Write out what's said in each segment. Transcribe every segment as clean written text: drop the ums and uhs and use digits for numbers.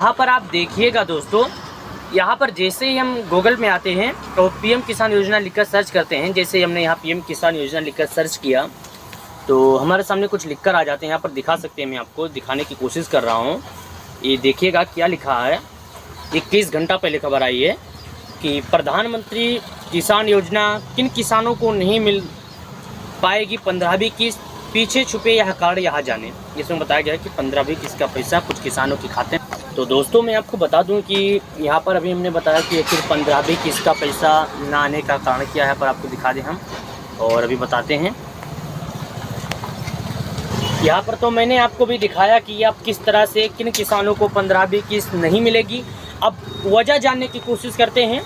यहाँ पर आप देखिएगा दोस्तों, यहाँ पर जैसे ही हम गूगल में आते हैं तो पीएम किसान योजना लिखकर सर्च करते हैं। जैसे हमने यहाँ पीएम किसान योजना लिखकर सर्च किया तो हमारे सामने कुछ लिखकर आ जाते हैं। यहाँ पर दिखा सकते हैं, मैं आपको दिखाने की कोशिश कर रहा हूँ। ये देखिएगा क्या लिखा है। 21 घंटा पहले खबर आई है कि प्रधानमंत्री किसान योजना किन किसानों को नहीं मिल पाएगी 15वीं किस्त, पीछे छुपे यह कार्ड यहाँ जाने। इसमें बताया गया है कि 15वीं किस्त का पैसा कुछ किसानों के खाते में। तो दोस्तों मैं आपको बता दूं कि यहाँ पर अभी हमने बताया कि आखिर 15वीं किस्त का पैसा ना आने का कारण क्या है, पर आपको दिखा दें हम और अभी बताते हैं। यहाँ पर तो मैंने आपको भी दिखाया कि आप किस तरह से किन किसानों को 15वीं किस्त नहीं मिलेगी। अब वजह जानने की कोशिश करते हैं,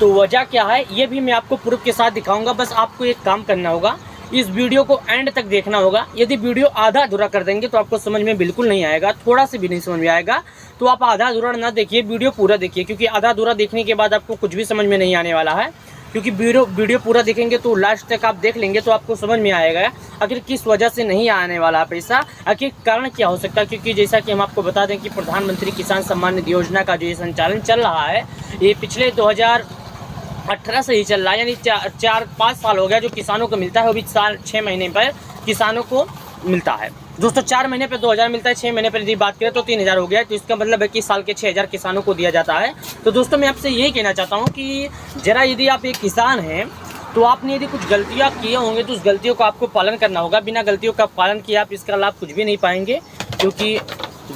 तो वजह क्या है ये भी मैं आपको प्रूफ के साथ दिखाऊंगा। बस आपको एक काम करना होगा, इस वीडियो को एंड तक देखना होगा। यदि वीडियो आधा अधूरा कर देंगे तो आपको समझ में बिल्कुल नहीं आएगा, थोड़ा सा भी नहीं समझ में आएगा। तो आप आधा अधूरा ना देखिए, वीडियो पूरा देखिए, क्योंकि आधा अधूरा देखने के बाद आपको कुछ भी समझ में नहीं आने वाला है। क्योंकि वीडियो पूरा देखेंगे तो लास्ट तक आप देख लेंगे तो आपको समझ में आएगा आखिर किस वजह से नहीं आने वाला पैसा, आखिर कारण क्या हो सकता है। क्योंकि जैसा कि हम आपको बता दें कि प्रधानमंत्री किसान सम्मान निधि योजना का जो ये संचालन चल रहा है, ये पिछले 2018 से ही चल रहा है, यानी 4-5 साल हो गया। जो किसानों को मिलता है वो भी 6 महीने पर किसानों को मिलता है। दोस्तों 4 महीने पर 2000 मिलता है, 6 महीने पर यदि बात करें तो 3000 हो गया। तो इसका मतलब है कि साल के 6000 किसानों को दिया जाता है। तो दोस्तों मैं आपसे यही कहना चाहता हूँ कि ज़रा यदि आप एक किसान हैं तो आपने यदि कुछ गलतियाँ किए होंगे तो उस गलतियों का आपको पालन करना होगा। बिना गलतियों का पालन किए आप इसका लाभ कुछ भी नहीं पाएंगे। क्योंकि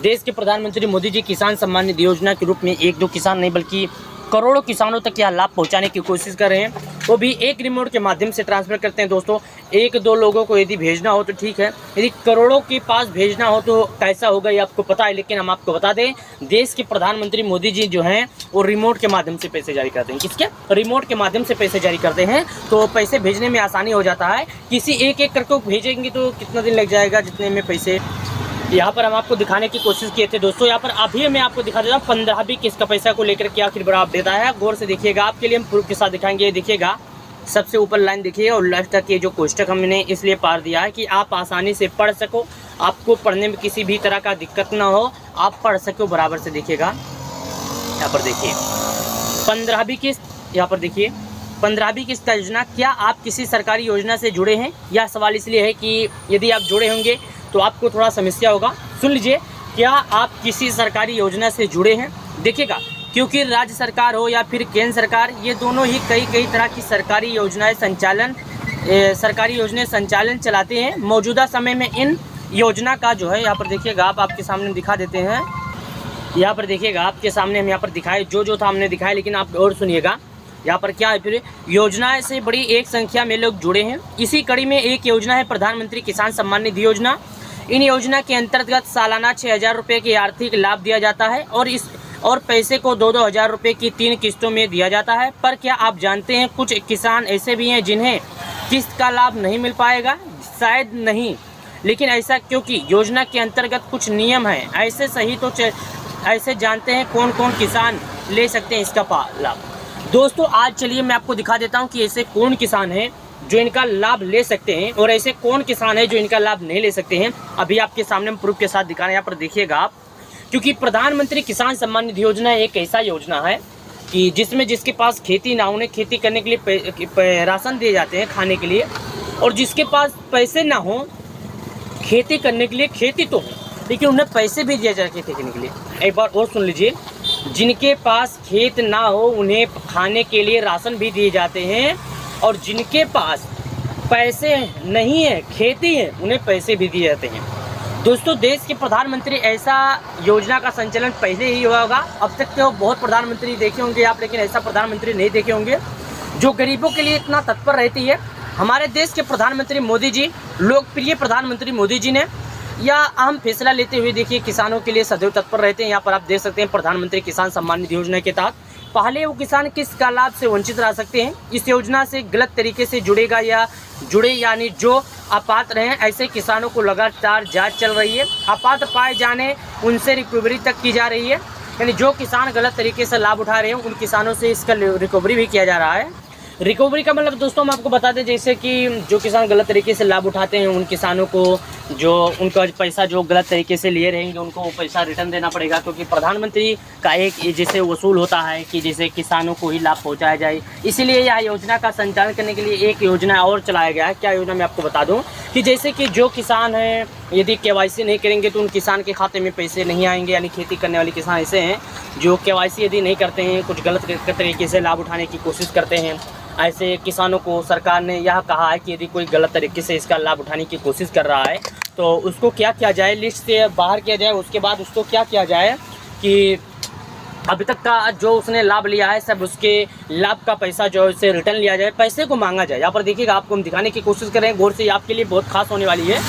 देश के प्रधानमंत्री मोदी जी किसान सम्मान निधि योजना के रूप में 1-2 किसान नहीं बल्कि करोड़ों किसानों तक यह लाभ पहुंचाने की कोशिश कर रहे हैं, वो भी एक रिमोट के माध्यम से ट्रांसफ़र करते हैं। दोस्तों 1-2 लोगों को यदि भेजना हो तो ठीक है, यदि करोड़ों के पास भेजना हो तो कैसा होगा ये आपको पता है। लेकिन हम आपको बता दें, देश के प्रधानमंत्री मोदी जी जो हैं वो रिमोट के माध्यम से पैसे जारी करते हैं। किसके? रिमोट के माध्यम से पैसे जारी करते हैं, तो पैसे भेजने में आसानी हो जाता है। किसी एक करके भेजेंगे तो कितना दिन लग जाएगा, जितने में पैसे यहाँ पर हम आपको दिखाने की कोशिश किए थे। दोस्तों यहाँ पर अभी मैं आपको दिखा देता हूँ 15वीं किस्त का पैसा को लेकर क्या आखिर बड़ा देता है। गौर से देखिएगा, आपके लिए हम प्रूफ के साथ दिखाएंगे। देखिएगा सबसे ऊपर लाइन देखिए और लास्ट तक ये जो कोष्टक हमने इसलिए पार दिया है कि आप आसानी से पढ़ सको, आपको पढ़ने में किसी भी तरह का दिक्कत ना हो, आप पढ़ सको बराबर से। देखिएगा यहाँ पर देखिए 15वीं किस्त, यहाँ पर देखिए 15वीं किस्त का योजना। क्या आप किसी सरकारी योजना से जुड़े हैं? यह सवाल इसलिए है कि यदि आप जुड़े होंगे तो आपको थोड़ा समस्या होगा। सुन लीजिए, क्या आप किसी सरकारी योजना से जुड़े हैं? देखिएगा, क्योंकि राज्य सरकार हो या फिर केंद्र सरकार, ये दोनों ही कई तरह की सरकारी योजनाएं संचालन चलाते हैं। मौजूदा समय में इन योजना का जो है यहाँ पर देखिएगा, आप आपके सामने दिखा देते हैं। यहाँ पर देखिएगा आपके सामने हम यहाँ पर दिखाए जो था हमने दिखाया, लेकिन आप और सुनिएगा यहाँ पर क्या है। फिर योजना से बड़ी एक संख्या में लोग जुड़े हैं। इसी कड़ी में एक योजना है प्रधानमंत्री किसान सम्मान निधि योजना। इन योजना के अंतर्गत सालाना 6000 रुपये की आर्थिक लाभ दिया जाता है और पैसे को 2-2 हज़ार रुपये की 3 किस्तों में दिया जाता है। पर क्या आप जानते हैं कुछ किसान ऐसे भी हैं जिन्हें किस्त का लाभ नहीं मिल पाएगा? शायद नहीं, लेकिन ऐसा क्योंकि योजना के अंतर्गत कुछ नियम हैं। ऐसे जानते हैं कौन कौन किसान ले सकते हैं इसका लाभ। दोस्तों आज चलिए मैं आपको दिखा देता हूँ कि ऐसे कौन किसान हैं जो इनका लाभ ले सकते हैं और ऐसे कौन किसान हैं जो इनका लाभ नहीं ले सकते हैं। अभी आपके सामने हम प्रूफ के साथ दिखा रहे हैं, यहाँ पर देखिएगा आप। क्योंकि प्रधानमंत्री किसान सम्मान निधि योजना एक ऐसा योजना है कि जिसमें जिसके पास खेती ना, उन्हें खेती करने के लिए राशन दिए जाते हैं खाने के लिए, और जिसके पास पैसे ना हो खेती करने के लिए, खेती तो हो लेकिन उन्हें पैसे भी दिए जाते हैं खेती करने के लिए। एक बार और सुन लीजिए, जिनके पास खेत ना हो उन्हें खाने के लिए राशन भी दिए जाते हैं, और जिनके पास पैसे नहीं है, खेती है, उन्हें पैसे भी दिए जाते हैं। दोस्तों देश के प्रधानमंत्री ऐसा योजना का संचालन पहले ही हुआ होगा। अब तक तो बहुत प्रधानमंत्री देखे होंगे आप, लेकिन ऐसा प्रधानमंत्री नहीं देखे होंगे जो गरीबों के लिए इतना तत्पर रहती है। हमारे देश के प्रधानमंत्री मोदी जी, लोकप्रिय प्रधानमंत्री मोदी जी ने यह अहम फैसला लेते हुए देखिए किसानों के लिए सदैव तत्पर रहते हैं। यहाँ पर आप देख सकते हैं प्रधानमंत्री किसान सम्मान निधि योजना के तहत पहले वो किसान किस का लाभ से वंचित रह सकते हैं। इस योजना से गलत तरीके से जुड़े यानी जो अपात्र हैं ऐसे किसानों को लगातार जांच चल रही है। अपात्र पाए जाने उनसे रिकवरी तक की जा रही है, यानी जो किसान गलत तरीके से लाभ उठा रहे हैं उन किसानों से इसका रिकवरी भी किया जा रहा है। रिकवरी का मतलब दोस्तों हम आपको बता दें, जैसे कि जो किसान गलत तरीके से लाभ उठाते हैं उन किसानों को जो उनका पैसा जो गलत तरीके से लिए रहेंगे उनको वो पैसा रिटर्न देना पड़ेगा, क्योंकि प्रधानमंत्री का एक जैसे वसूल होता है कि जैसे किसानों को ही लाभ पहुंचाया जाए। इसीलिए यह योजना का संचालन करने के लिए एक योजना और चलाया गया है। क्या योजना मैं आपको बता दूँ कि जैसे कि जो किसान हैं यदि KYC नहीं करेंगे तो उन किसान के खाते में पैसे नहीं आएंगे। यानी खेती करने वाले किसान ऐसे हैं जो KYC यदि नहीं करते हैं, कुछ गलत तरीके से लाभ उठाने की कोशिश करते हैं, ऐसे किसानों को सरकार ने यह कहा है कि यदि कोई गलत तरीके से इसका लाभ उठाने की कोशिश कर रहा है तो उसको क्या किया जाए, लिस्ट से बाहर किया जाए। उसके बाद उसको क्या किया जाए कि अभी तक का जो उसने लाभ लिया है सब उसके लाभ का पैसा जो है उससे रिटर्न लिया जाए, पैसे को मांगा जाए। यहाँ पर देखिएगा, आपको हम दिखाने की कोशिश कर रहे हैं गौर से, आपके लिए बहुत खास होने वाली है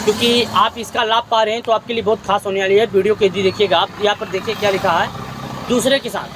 क्योंकि आप इसका लाभ पा रहे हैं तो आपके लिए बहुत खास होने वाली है। वीडियो के जी देखिएगा आप, यहाँ पर देखिए क्या लिखा है। दूसरे किसान,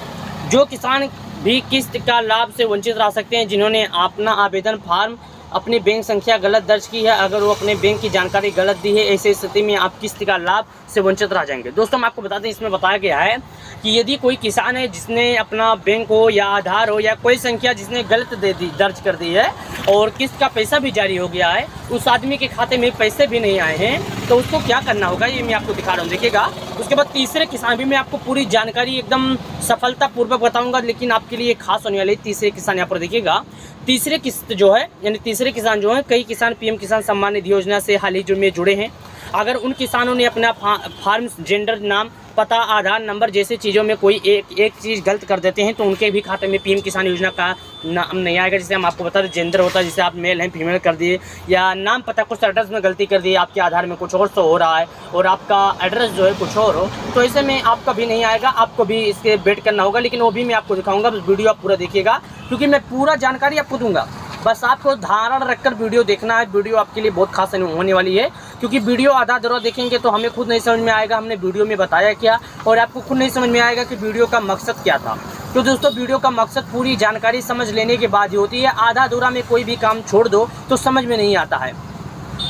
जो किसान भी किस्त का लाभ से वंचित रह सकते हैं जिन्होंने अपना आवेदन फॉर्म अपनी बैंक संख्या गलत दर्ज की है, अगर वो अपने बैंक की जानकारी गलत दी है, ऐसी स्थिति में आप किस्त का लाभ से वंचित रह जाएंगे। दोस्तों हम आपको बता दें, इसमें बताया गया है कि यदि कोई किसान है जिसने अपना बैंक हो या आधार हो या कोई संख्या जिसने गलत दर्ज कर दी है और किस्त का पैसा भी जारी हो गया है, उस आदमी के खाते में पैसे भी नहीं आए हैं, तो उसको क्या करना होगा ये मैं आपको दिखा रहा हूँ, देखिएगा। उसके बाद तीसरे किसान भी मैं आपको पूरी जानकारी एकदम सफलतापूर्वक बताऊंगा, लेकिन आपके लिए खास होने वाली तीसरे किसान। यहाँ पर देखिएगा, तीसरे किस्त जो है यानी तीसरे किसान जो है, कई किसान PM किसान सम्मान निधि योजना से हाल ही में जुड़े हैं। अगर उन किसानों ने अपना फार्म, जेंडर, नाम, पता, आधार नंबर जैसे चीज़ों में कोई एक चीज़ गलत कर देते हैं तो उनके भी खाते में PM किसान योजना का नाम नहीं आएगा। जैसे हम आपको बता दें, जेंडर होता है, जैसे आप मेल हैं फीमेल कर दिए, या नाम पता कुछ एड्रेस में गलती कर दी, आपके आधार में कुछ और शो हो रहा है और आपका एड्रेस जो है कुछ और हो, तो ऐसे में आपका भी नहीं आएगा, आपको भी इसके वेट करना होगा। लेकिन वो भी मैं आपको दिखाऊंगा, वीडियो आप पूरा देखिएगा क्योंकि मैं पूरा जानकारी आपको दूंगा। बस आपको धारण रखकर वीडियो देखना है। वीडियो आपके लिए बहुत खास होने वाली है क्योंकि वीडियो आधा अधूरा देखेंगे तो हमें खुद नहीं समझ में आएगा हमने वीडियो में बताया क्या, और आपको खुद नहीं समझ में आएगा कि वीडियो का मकसद क्या था। तो दोस्तों वीडियो का मकसद पूरी जानकारी समझ लेने के बाद ही होती है। आधा अधूरा में कोई भी काम छोड़ दो तो समझ में नहीं आता है।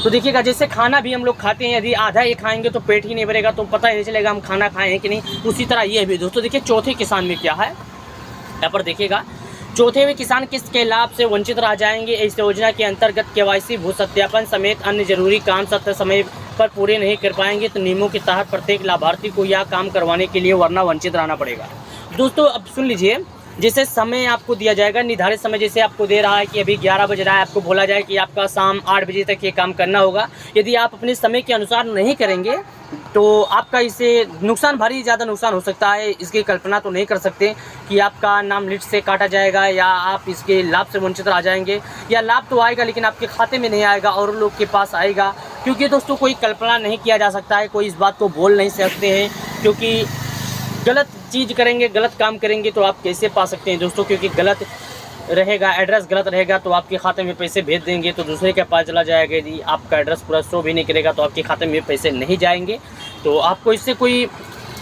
तो देखिएगा, जैसे खाना भी हम लोग खाते हैं, यदि आधा ही खाएंगे तो पेट ही नहीं भरेगा, तो पता ही नहीं चलेगा हम खाना खाए हैं कि नहीं। उसी तरह ये भी दोस्तों देखिए, चौथे किसान में क्या है, यहाँ पर देखिएगा, चौथे में किसान किस्त के लाभ से वंचित रह जाएंगे। इस योजना के अंतर्गत KYC, भू सत्यापन समेत अन्य जरूरी काम सत्य समय पर पूरे नहीं कर पाएंगे तो नियमों के तहत प्रत्येक लाभार्थी को यह काम करवाने के लिए वरना वंचित रहना पड़ेगा। दोस्तों अब सुन लीजिए, जैसे समय आपको दिया जाएगा, निर्धारित समय जैसे आपको दे रहा है कि अभी 11 बज रहा है, आपको बोला जाए कि आपका शाम 8 बजे तक ये काम करना होगा। यदि आप अपने समय के अनुसार नहीं करेंगे तो आपका इससे नुकसान, भारी ज़्यादा नुकसान हो सकता है। इसकी कल्पना तो नहीं कर सकते कि आपका नाम लिस्ट से काटा जाएगा या आप इसके लाभ से वंचित रह जाएंगे, या लाभ तो आएगा लेकिन आपके खाते में नहीं आएगा और लोग के पास आएगा। क्योंकि दोस्तों कोई कल्पना नहीं किया जा सकता है, कोई इस बात को बोल नहीं सकते हैं, क्योंकि गलत चीज़ करेंगे, गलत काम करेंगे तो आप कैसे पा सकते हैं दोस्तों। क्योंकि गलत रहेगा, एड्रेस गलत रहेगा तो आपके खाते में पैसे भेज देंगे तो दूसरे के पास चला जाएगा। यदि आपका एड्रेस पूरा शो भी नहीं करेगा तो आपके खाते में पैसे नहीं जाएंगे। तो आपको इससे कोई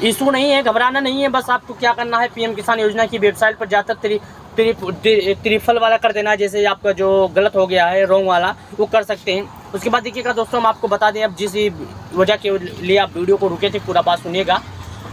इशू नहीं है, घबराना नहीं है। बस आपको क्या करना है, PM किसान योजना की वेबसाइट पर जाकर त्रिफल वाला कर देना है, जैसे आपका जो गलत हो गया है रॉन्ग वाला वो कर सकते हैं। उसके बाद देखिएगा दोस्तों, हम आपको बता दें, अब जिस वजह के लिए आप वीडियो को रुके थे पूरा बात सुनिएगा।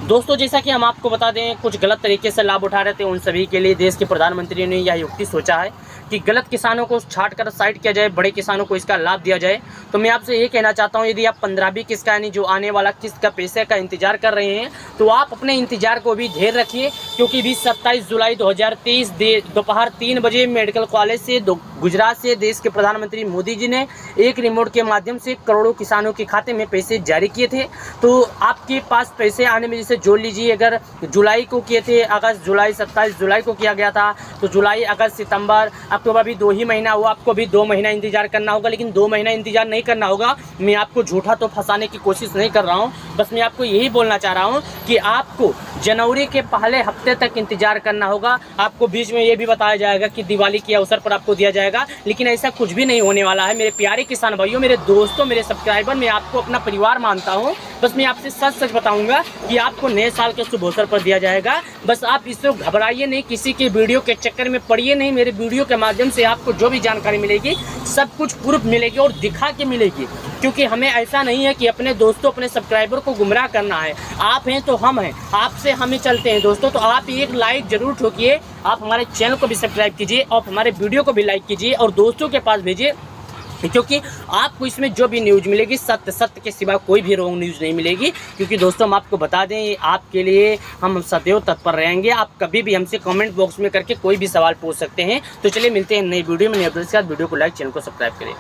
दोस्तों जैसा कि हम आपको बता दें, कुछ गलत तरीके से लाभ उठा रहे थे, उन सभी के लिए देश के प्रधानमंत्री ने यह युक्ति सोचा है कि गलत किसानों को छाट कर साइड किया जाए, बड़े किसानों को इसका लाभ दिया जाए। तो मैं आपसे ये कहना चाहता हूँ, यदि आप 15वीं किस्त का यानी जो आने वाला किस्त का पैसे का इंतजार कर रहे हैं तो आप अपने इंतजार को भी धैर्य रखिए, क्योंकि भी 27 जुलाई 2023 दोपहर 3 बजे मेडिकल कॉलेज से गुजरात से देश के प्रधानमंत्री मोदी जी ने एक रिमोट के माध्यम से करोड़ों किसानों के खाते में पैसे जारी किए थे। तो आपके पास पैसे आने में जैसे जोड़ लीजिए, अगर जुलाई को किए थे, अगस्त, जुलाई, 27 जुलाई को किया गया था, तो जुलाई, अगस्त, सितंबर, अक्टूबर भी 2 ही महीना हुआ। आपको भी 2 महीना इंतजार करना होगा, लेकिन 2 महीना इंतजार नहीं करना होगा। मैं आपको झूठा तो फंसाने की कोशिश नहीं कर रहा हूँ, बस मैं आपको यही बोलना चाह रहा हूँ कि आपको जनवरी के पहले हफ्ते तक इंतजार करना होगा। आपको बीच में ये भी बताया जाएगा कि दिवाली के अवसर पर आपको दिया जाएगा, लेकिन ऐसा कुछ भी नहीं होने वाला है। मेरे प्यारे किसान भाइयों, मेरे दोस्तों, मेरे सब्सक्राइबर, मैं आपको अपना परिवार मानता हूँ। बस मैं आपसे सच सच बताऊंगा कि आपको नए साल के शुभ अवसर पर दिया जाएगा। बस आप इससे घबराइए नहीं, किसी के वीडियो के चक्कर में पड़िए नहीं। मेरे वीडियो के माध्यम से आपको जो भी जानकारी मिलेगी सब कुछ प्रूफ मिलेगी और दिखा के मिलेगी, क्योंकि हमें ऐसा नहीं है कि अपने दोस्तों, अपने सब्सक्राइबर को गुमराह करना है। आप हैं तो हम हैं, आपसे हमें चलते हैं दोस्तों। तो आप एक लाइक जरूर ठोकिए, आप हमारे चैनल को भी सब्सक्राइब कीजिए और हमारे वीडियो को भी लाइक कीजिए और दोस्तों के पास भेजिए, क्योंकि आपको इसमें जो भी न्यूज़ मिलेगी सत्य के सिवा कोई भी रॉन्ग न्यूज़ नहीं मिलेगी। क्योंकि दोस्तों हम आपको बता दें, आपके लिए हम सदैव तत्पर रहेंगे। आप कभी भी हमसे कमेंट बॉक्स में करके कोई भी सवाल पूछ सकते हैं। तो चलिए मिलते हैं नई वीडियो में, नई अपडेट के साथ। वीडियो को लाइक, चैनल को सब्सक्राइब करें।